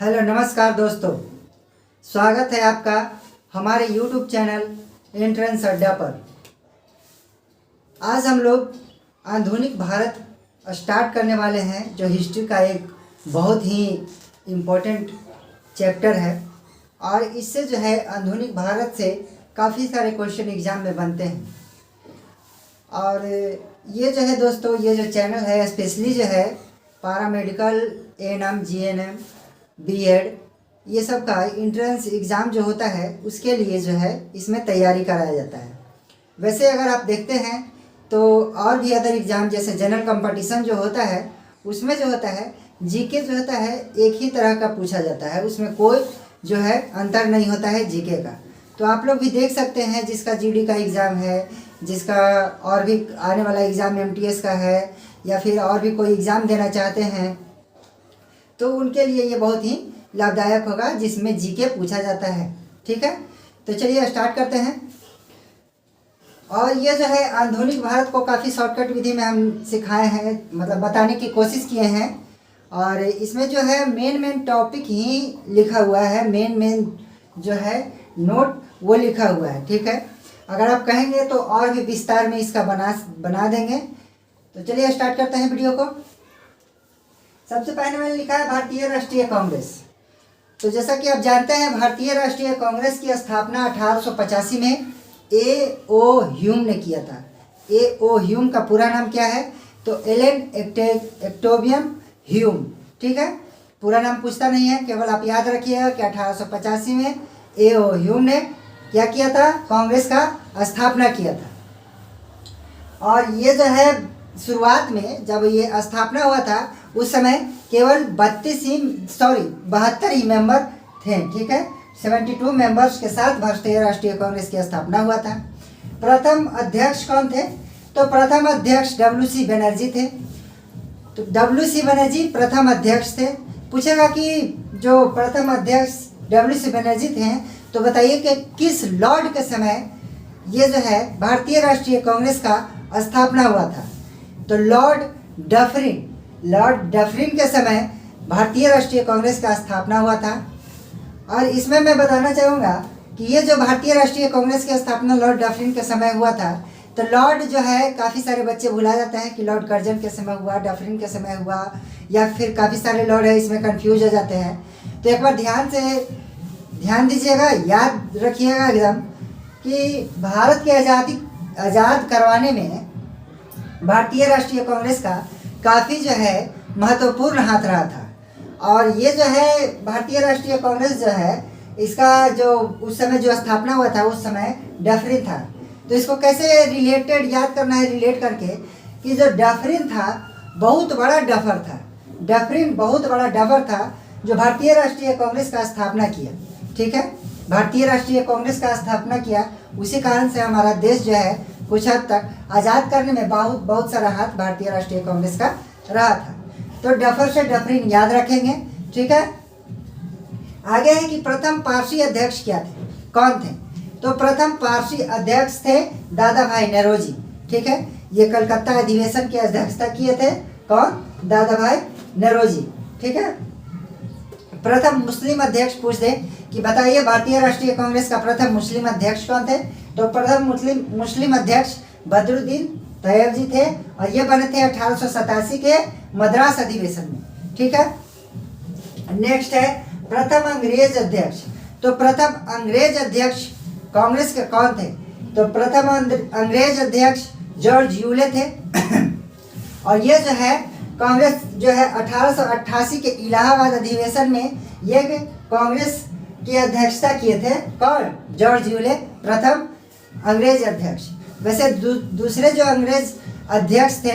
Hello नमस्कार दोस्तों, स्वागत है आपका हमारे YouTube चैनल एंट्रेंस अड्डा पर। आज हम लोग आधुनिक भारत स्टार्ट करने वाले हैं, जो हिस्ट्री का एक बहुत ही इम्पोर्टेंट चैप्टर है। और इससे जो है आधुनिक भारत से काफ़ी सारे क्वेश्चन एग्ज़ाम में बनते हैं। और ये जो है दोस्तों, ये जो चैनल है स्पेशली जो है पैरामेडिकल, एएनएम, जीएनएम, बीएड, ये सब का एंट्रेंस एग्ज़ाम जो होता है उसके लिए जो है इसमें तैयारी कराया जाता है। वैसे अगर आप देखते हैं तो और भी अदर एग्ज़ाम जैसे जनरल कंपटीशन जो होता है उसमें जो होता है जीके जो होता है एक ही तरह का पूछा जाता है, उसमें कोई जो है अंतर नहीं होता है जीके का। तो आप लोग भी देख सकते हैं जिसका जीडी का एग्ज़ाम है, जिसका और भी आने वाला एग्ज़ाम एमटीएस का है या फिर और भी कोई एग्ज़ाम देना चाहते हैं तो उनके लिए ये बहुत ही लाभदायक होगा, जिसमें जीके पूछा जाता है। ठीक है, तो चलिए स्टार्ट करते हैं। और ये जो है आधुनिक भारत को काफ़ी शॉर्टकट विधि में हम सिखाए हैं, मतलब बताने की कोशिश किए हैं। और इसमें जो है मेन टॉपिक ही लिखा हुआ है, मेन जो है नोट वो लिखा हुआ है। ठीक है, अगर आप कहेंगे तो और भी विस्तार में इसका बना देंगे। तो चलिए स्टार्ट करते हैं वीडियो को। सबसे पहले मैंने लिखा है भारतीय राष्ट्रीय कांग्रेस। तो जैसा कि आप जानते हैं भारतीय राष्ट्रीय कांग्रेस की स्थापना 1885 में ए.ओ. ह्यूम ने किया था। ए.ओ. ह्यूम का पूरा नाम क्या है? तो एलन एक्टोबियम ह्यूम। ठीक है, पूरा नाम पूछता नहीं है, केवल आप याद रखिएगा कि 1885 में ए.ओ. ह्यूम ने क्या किया था? कांग्रेस का स्थापना किया था। और ये जो है शुरुआत में जब ये स्थापना हुआ था उस समय केवल 72 ही मेंबर थे। ठीक है, 72 मेंबर्स के साथ भारतीय राष्ट्रीय कांग्रेस की स्थापना हुआ था। प्रथम अध्यक्ष कौन थे? तो प्रथम अध्यक्ष डब्ल्यू.सी. बनर्जी थे। तो डब्ल्यू.सी. बनर्जी प्रथम अध्यक्ष थे। पूछेगा कि जो प्रथम अध्यक्ष डब्ल्यू.सी. बनर्जी थे तो बताइए कि किस लॉर्ड के समय ये जो है भारतीय राष्ट्रीय कांग्रेस का स्थापना हुआ था? तो लॉर्ड डफरिन के समय भारतीय राष्ट्रीय कांग्रेस का स्थापना हुआ था। और इसमें मैं बताना चाहूँगा कि ये जो भारतीय राष्ट्रीय कांग्रेस की स्थापना लॉर्ड डफरिन के समय हुआ था, तो लॉर्ड जो है काफ़ी सारे बच्चे भुला जाते हैं कि लॉर्ड कर्जन के समय हुआ, डफरिन के समय हुआ, या फिर काफ़ी सारे लॉर्ड है, इसमें कंफ्यूज हो जाते हैं। तो एक बार ध्यान दीजिएगा, याद रखिएगा एकदम कि भारत की आज़ाद करवाने में भारतीय राष्ट्रीय कांग्रेस का काफ़ी जो है महत्वपूर्ण हाथ रहा था। और ये जो है भारतीय राष्ट्रीय कांग्रेस जो है इसका जो उस समय जो स्थापना हुआ था उस समय डफरिन था। तो इसको कैसे रिलेटेड याद करना है, रिलेट करके कि जो डफरिन था बहुत बड़ा डफर था। डफरिन बहुत बड़ा डफर था जो भारतीय राष्ट्रीय कांग्रेस का स्थापना किया। ठीक है, भारतीय राष्ट्रीय कांग्रेस का स्थापना किया, उसी कारण से हमारा देश जो है कुछ हद तक आज़ाद करने में बहुत सारा हाथ भारतीय राष्ट्रीय कांग्रेस का रहा था। तो डफर से डफरिन याद रखेंगे। ठीक है, आगे है कि प्रथम पारसी अध्यक्ष क्या थे, कौन थे? तो प्रथम पारसी अध्यक्ष थे दादा भाई नौरोजी। ठीक है, ये कलकत्ता अधिवेशन की अध्यक्षता किए थे, कौन? दादा भाई नौरोजी। ठीक है, प्रथम मुस्लिम अध्यक्ष पूछ दे कि बताइए भारतीय राष्ट्रीय कांग्रेस का प्रथम मुस्लिम अध्यक्ष कौन थे? तो प्रथम मुस्लिम अध्यक्ष बदरुद्दीन तैयब थे और ये बने थे 1887 के मद्रास अधिवेशन में। ठीक है, नेक्स्ट है प्रथम अंग्रेज अध्यक्ष। तो प्रथम अंग्रेज अध्यक्ष कांग्रेस के कौन थे? तो प्रथम अंग्रेज अध्यक्ष जॉर्ज यूले थे। और ये जो है कांग्रेस जो है 1888 के इलाहाबाद अधिवेशन में ये कांग्रेस की अध्यक्षता किए थे, कौन? जॉर्ज यूले, प्रथम अंग्रेज अध्यक्ष। वैसे दूसरे जो अंग्रेज अध्यक्ष थे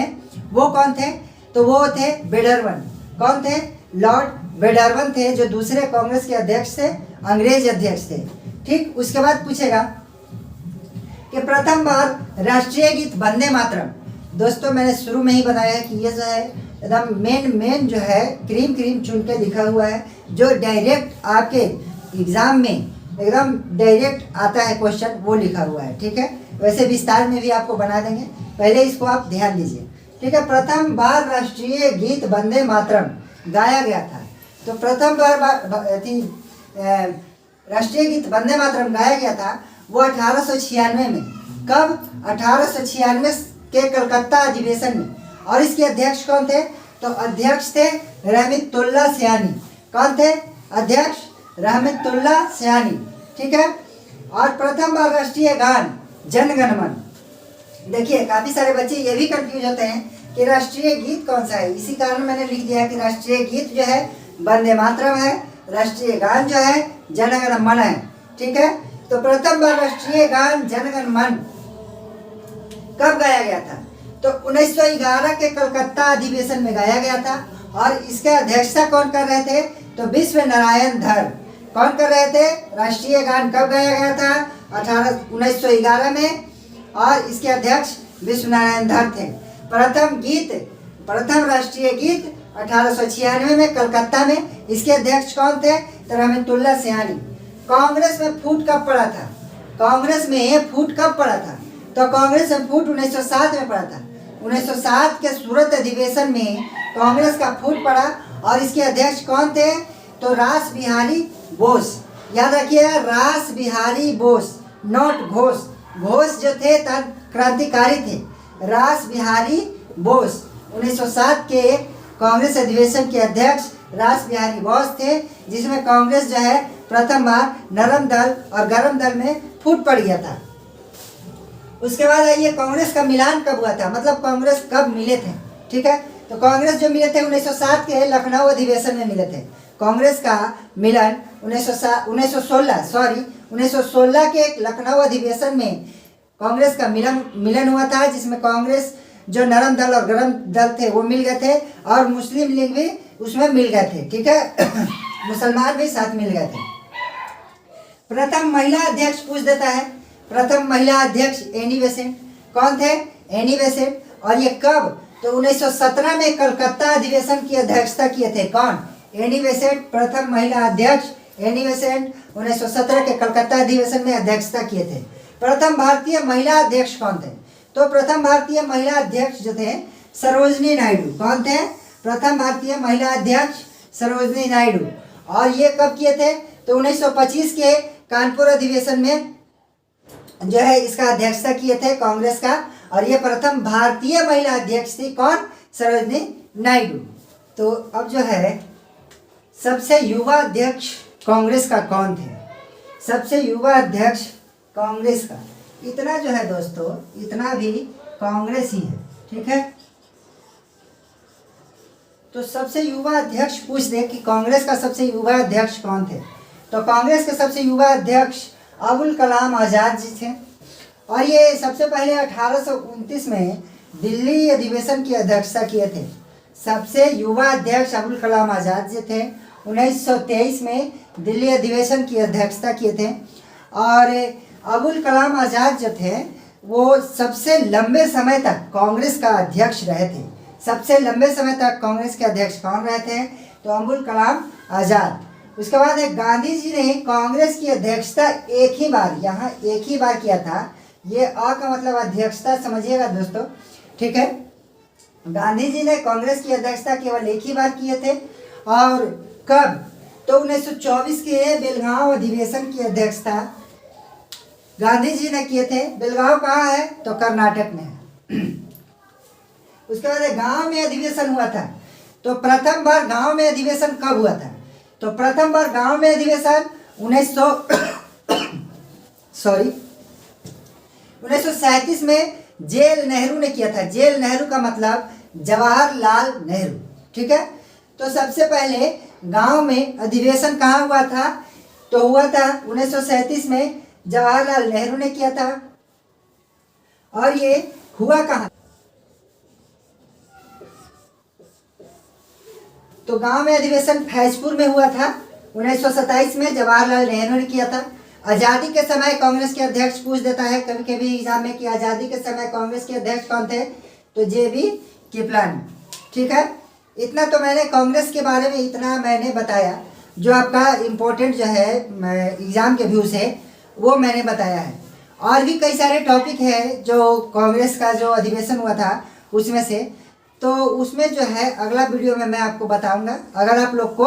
वो कौन थे? तो वो थे बेडरवन। कौन थे? लॉर्ड बेडरवन थे, जो दूसरे कांग्रेस के अध्यक्ष थे, अंग्रेज अध्यक्ष थे। ठीक, उसके बाद पूछेगा कि प्रथम बार राष्ट्रीय गीत वंदे मातरम। दोस्तों मैंने शुरू में ही बताया है कि ये जो है एकदम मेन जो है क्रीम चुन के लिखा हुआ है, जो डायरेक्ट आपके एग्जाम में एकदम डायरेक्ट आता है क्वेश्चन, वो लिखा हुआ है। ठीक है, वैसे विस्तार में भी आपको बना देंगे, पहले इसको आप ध्यान दीजिए। ठीक है, प्रथम बार राष्ट्रीय गीत वंदे मातरम गाया गया था तो प्रथम बार थी राष्ट्रीय गीत वंदे मातरम गाया गया था वो 1896 में। कब? 1896 के कलकत्ता अधिवेशन में। और इसके अध्यक्ष कौन थे? तो अध्यक्ष थे रहमतुल्लाह सयानी। कौन थे? अध्यक्ष रहमतुल्लाह सयानी। ठीक है। और प्रथम बार राष्ट्रीय गान जन गण मन। देखिए काफी सारे बच्चे ये भी कंफ्यूज होते हैं कि राष्ट्रीय गीत कौन सा है। इसी कारण मैंने लिख दिया कि राष्ट्रीय गीत जो है वंदे मातरम है, राष्ट्रीय गान जो है जन गण मन है। ठीक है। तो प्रथम बार राष्ट्रीय गान जन गण मन कब गाया गया था? तो 1911 के कलकत्ता अधिवेशन में गाया गया था। और इसके अध्यक्षता कौन कर रहे थे? तो विश्व नारायण धर। कौन कर रहे थे? राष्ट्रीय गान कब गाया गया था? 1911 में। और इसके अध्यक्ष विश्व नारायण धर थे। प्रथम राष्ट्रीय गीत 1896 में कलकत्ता में। इसके अध्यक्ष कौन थे? तो रहमतुल्लाह सयानी। कांग्रेस में फूट कब पड़ा था? कांग्रेस में फूट कब पड़ा था? तो कांग्रेस में फूट 1907 में पड़ा था। 1907 के सूरत अधिवेशन में कांग्रेस का फूट पड़ा। और इसके अध्यक्ष कौन थे? तो रास बिहारी बोस। याद रखिएगा, रास बिहारी बोस, नॉट घोष। घोष जो थे क्रांतिकारी थे। रास बिहारी बोस 1907 के कांग्रेस अधिवेशन के अध्यक्ष रास बिहारी बोस थे, जिसमें कांग्रेस जो है प्रथम बार नरम दल और गरम दल में फूट पड़ गया था। उसके बाद आइए कांग्रेस का मिलान कब हुआ था, मतलब कांग्रेस कब मिले थे। ठीक है। तो कांग्रेस जो मिले थे 1907 के लखनऊ अधिवेशन में मिले थे। कांग्रेस का मिलन 1916 के लखनऊ अधिवेशन में कांग्रेस का मिलन हुआ था, जिसमें कांग्रेस जो नरम दल और गरम दल थे वो मिल गए थे और मुस्लिम लीग भी उसमें मिल गए थे। ठीक है। मुसलमान भी साथ मिल गए थे। प्रथम महिला अध्यक्ष पूछ देता है। प्रथम महिला अध्यक्ष एनी बेसेंट। कौन थे? Annie Besant. और ये कब? तो 1917 में कलकत्ता अधिवेशन की अध्यक्षता किए थे। कौन? Annie Besant. प्रथम महिला अध्यक्ष एनी बेसेंट 1917 के कलकत्ता अधिवेशन में अध्यक्षता किए थे। प्रथम भारतीय महिला अध्यक्ष कौन थे? तो प्रथम भारतीय महिला अध्यक्ष जो थे सरोजनी नायडू। कौन थे? प्रथम भारतीय महिला अध्यक्ष सरोजनी नायडू। और ये कब किए थे? तो 1925 के कानपुर अधिवेशन में जो है इसका अध्यक्षता किए थे कांग्रेस का। और ये प्रथम भारतीय महिला अध्यक्ष थी। कौन? सरोजनी नायडू। तो अब जो है सबसे युवा अध्यक्ष कांग्रेस का कौन थे? सबसे युवा अध्यक्ष कांग्रेस का इतना जो है दोस्तों, इतना भी कांग्रेस ही है। ठीक है। तो सबसे युवा अध्यक्ष पूछ दे कि कांग्रेस का सबसे युवा अध्यक्ष कौन थे? तो कांग्रेस के सबसे युवा अध्यक्ष अबुल कलाम आज़ाद जी थे। और ये सबसे पहले 1829 में दिल्ली अधिवेशन की अध्यक्षता किए थे। सबसे युवा अध्यक्ष अबुल कलाम आज़ाद जी थे। 1923 में दिल्ली अधिवेशन की अध्यक्षता किए थे। और अबुल कलाम आज़ाद जो थे वो सबसे लंबे समय तक कांग्रेस का अध्यक्ष रहे थे। सबसे लंबे समय तक कांग्रेस के अध्यक्ष कौन रहे थे? तो अबुल कलाम आज़ाद। उसके बाद गांधी जी ने कांग्रेस की अध्यक्षता एक ही बार, यहाँ एक ही बार किया था। ये अ का मतलब अध्यक्षता समझिएगा दोस्तों। ठीक है। गांधी जी ने कांग्रेस की अध्यक्षता केवल एक ही बार किए थे। और कब? तो 1924 के बेलगांव अधिवेशन की अध्यक्षता गांधी जी ने किए थे। बेलगांव कहाँ है? तो कर्नाटक में है। उसके बाद गांव में अधिवेशन हुआ था। तो प्रथम बार गांव में अधिवेशन कब हुआ था? तो प्रथम बार गांव में अधिवेशन 1937 में जेल नेहरू ने किया था। जेल नेहरू का मतलब जवाहरलाल नेहरू। ठीक है। तो सबसे पहले गांव में अधिवेशन कहाँ हुआ था? तो हुआ था 1937 में, जवाहरलाल नेहरू ने किया था। और ये हुआ कहाँ? तो गांव में अधिवेशन फैजपुर में हुआ था 1927 में, जवाहरलाल नेहरू ने किया था। आज़ादी के समय कांग्रेस के अध्यक्ष पूछ देता है कभी कभी एग्जाम में कि आज़ादी के समय कांग्रेस के अध्यक्ष कौन थे? तो JB कृपलानी। ठीक है। इतना तो मैंने कांग्रेस के बारे में इतना मैंने बताया, जो आपका इम्पोर्टेंट जो है एग्ज़ाम के व्यू से वो मैंने बताया है। और भी कई सारे टॉपिक है जो कांग्रेस का जो अधिवेशन हुआ था उसमें से, तो उसमें जो है अगला वीडियो में मैं आपको बताऊंगा। अगर आप लोग को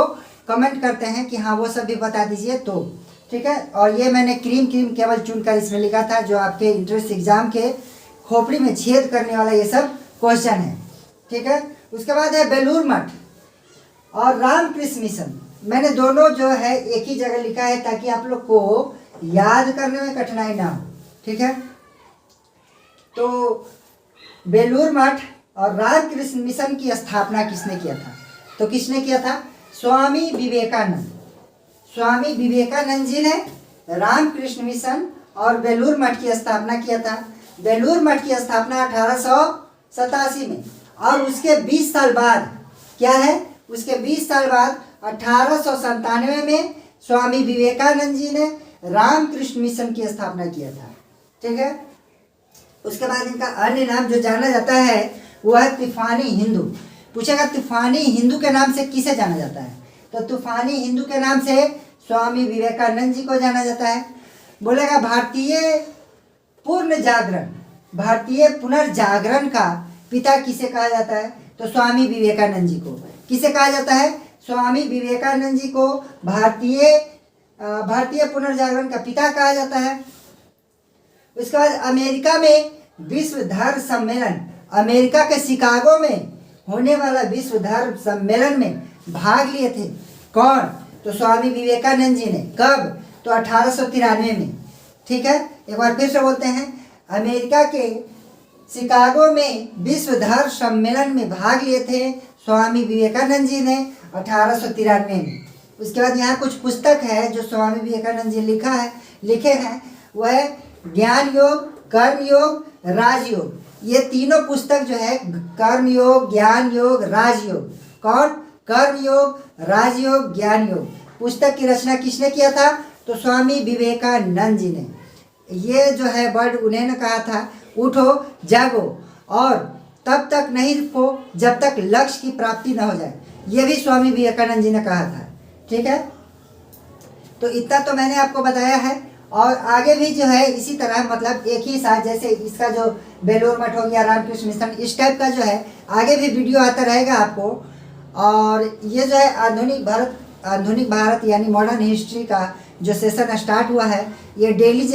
कमेंट करते हैं कि हाँ वो सब भी बता दीजिए तो ठीक है। और ये मैंने क्रीम केवल चुनकर इसमें लिखा था, जो आपके इंट्रेंस एग्जाम के खोपड़ी में छेद करने वाला ये सब क्वेश्चन है, ठीक है। उसके बाद है बेलूर मठ और रामकृष्ण मिशन। मैंने दोनों जो है एक ही जगह लिखा है ताकि आप लोग को याद करने में कठिनाई ना हो, ठीक है। तो बेलूर मठ और रामकृष्ण मिशन की स्थापना किसने किया था? तो किसने किया था? स्वामी विवेकानंद। स्वामी विवेकानंद जी ने रामकृष्ण मिशन और बेलूर मठ की स्थापना किया था। बेलूर मठ की स्थापना 1887 में, और उसके 20 साल बाद क्या है, उसके 20 साल बाद 1897 में स्वामी विवेकानंद जी ने रामकृष्ण मिशन की स्थापना किया था, ठीक है। उसके बाद इनका अन्य नाम जो जाना जाता है वो है तूफानी हिंदू। पूछेगा तूफानी हिंदू के नाम से किसे जाना जाता है? तो तूफानी हिंदू के नाम से स्वामी विवेकानंद जी को जाना जाता है। बोलेगा भारतीय पुनर्जागरण का पिता किसे कहा जाता है? तो स्वामी विवेकानंद जी को। किसे कहा जाता है? स्वामी विवेकानंद जी को भारतीय पुनर्जागरण का पिता कहा जाता है। उसके बाद अमेरिका में विश्व धर्म सम्मेलन, अमेरिका के शिकागो में होने वाला विश्व धर्म सम्मेलन में भाग लिए थे कौन? तो स्वामी विवेकानंद जी ने। कब? तो 1893 में, ठीक है। एक बार फिर से बोलते हैं, अमेरिका के शिकागो में विश्व धर्म सम्मेलन में भाग लिए थे स्वामी विवेकानंद जी ने 1893 में। उसके बाद यहाँ कुछ पुस्तक है जो स्वामी विवेकानंद जी लिखे हैं, वह ज्ञान योग, कर्म योग, राजयोग। ये तीनों पुस्तक जो है कर्म योग, ज्ञान योग, राजयोग। कौन? कर्म योग, राजयोग, ज्ञान योग। पुस्तक की रचना किसने किया था? तो स्वामी विवेकानंद जी ने। ये जो है वर्ड उन्होंने कहा था, उठो जागो और तब तक नहीं रुको जब तक लक्ष्य की प्राप्ति न हो जाए। ये भी स्वामी विवेकानंद जी ने कहा था, ठीक है। तो इतना तो मैंने आपको बताया है, और आगे भी जो है इसी तरह, मतलब एक ही साथ, जैसे इसका जो बेलूर मठ हो गया, रामकृष्ण मिशन, इस टाइप का जो है आगे भी वीडियो आता रहेगा आपको। और ये जो है आधुनिक भारत यानी मॉडर्न हिस्ट्री का जो सेशन स्टार्ट हुआ है, ये डेली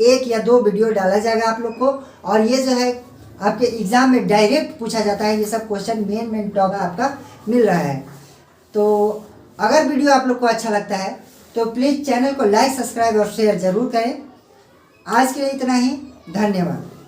1 या 2 वीडियो डाला जाएगा आप लोग को। और ये जो है आपके एग्ज़ाम में डायरेक्ट पूछा जाता है, ये सब क्वेश्चन मेन टॉपिक आपका मिल रहा है। तो अगर वीडियो आप लोग को अच्छा लगता है तो प्लीज़ चैनल को लाइक, सब्सक्राइब और शेयर ज़रूर करें। आज के लिए इतना ही, धन्यवाद।